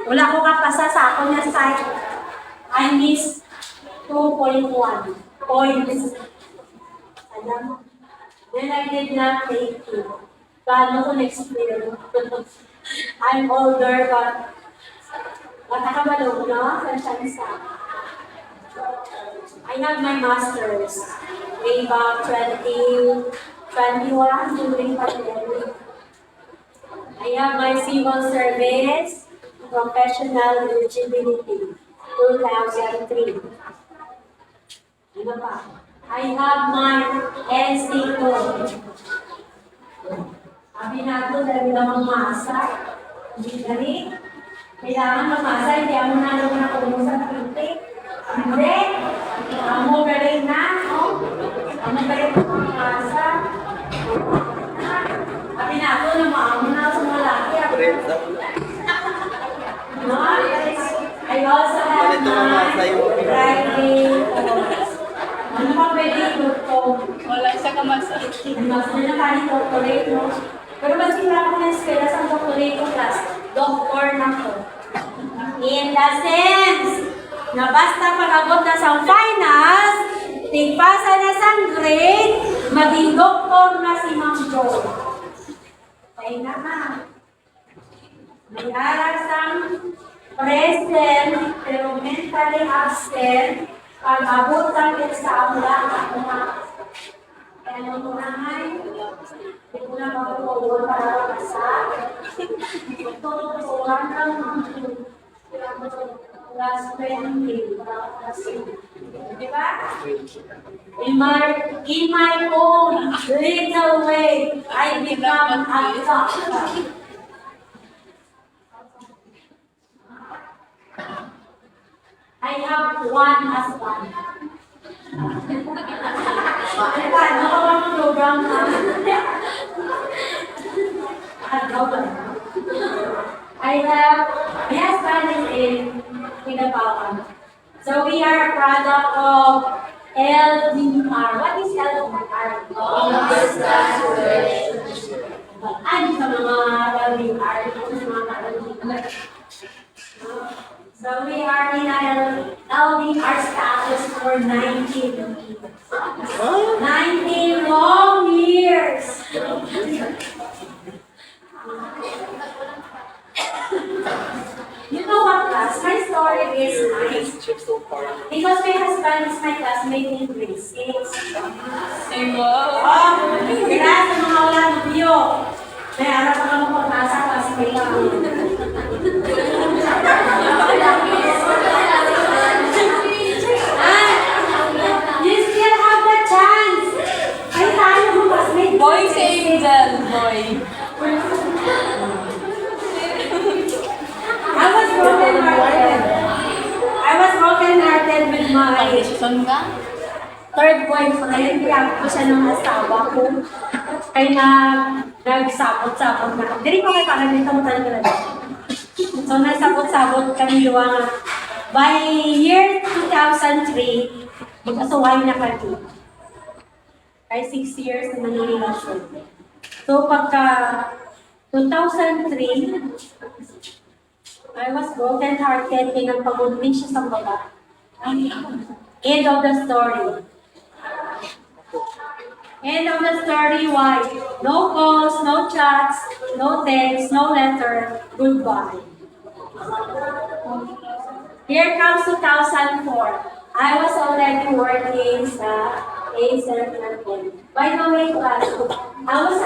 Wala ko kapasa sa ako niya site. I missed 2.1 points. Alam mo? Then I did not take it. Paano ko na-explain? I'm older, but nakakabalo, no? Sa I have my master's way back 2021 during pandemic. I have my civil service, professional eligibility, 2003. Ano pa? I have my NC code. Sabi na ito, dahil lang mamasa. Hindi dali. Kailangan mamasa, hindi ako na kung sa kritik. Hindi. Amo galing na, no? Amo galing na mamasa. Sabi na ito, namaamo na ako sa mga laki. No? I also have my writing course. Ano pa pwede ito? Wala siya kamasa. Mas na kani doctorate, no? Pero mas kailangan ko ng eskwela sa doctorate ko class. Doctor na ko. In the sense na basta pag-abot na sa finals, tigpasa na sa grade, maging doktor na si Ma'am Jo. Kaya na ka. May aral sang present, pero mentally absent, pag-abot sa exam lang ako na. Kaya nung tunangan, hindi ko na mapupuwan para makasa. Tututuan lang last 20. Di ba? In my own little way, I become a doctor. I have one husband. Program I have my husband is in Pinapawan. So we are a product of LDR. What is LDR? Ano sa mga LDR? So we are in LDR status for 19 years. 19 long years. You know what, class? My story is nice. Because my husband is my classmate in grade 6. Kaya sa mga wala ng view, may harap ka lang po nasa classmate lang. You still have the chance. Ay, tayo mo classmate. Boy si Angel, boy. I was broken-hearted with my Pag-desisyon ka? third boyfriend. Kaya ko siya ng asawa ko. Kaya nagsabot-sabot na. Dili ko kayo parang dito mo talaga. So, nagsabot-sabot kami luwa. By year 2003, magkasuway na kami. Ay 6 years naman yung relasyon. So, pagka 2003, I was broken-hearted, pinagpagunting siya sa baba. End of the story. End of the story, why? No calls, no chats, no texts, no letter, goodbye. Here comes 2004. I was already working sa Acer. By the way, class, I was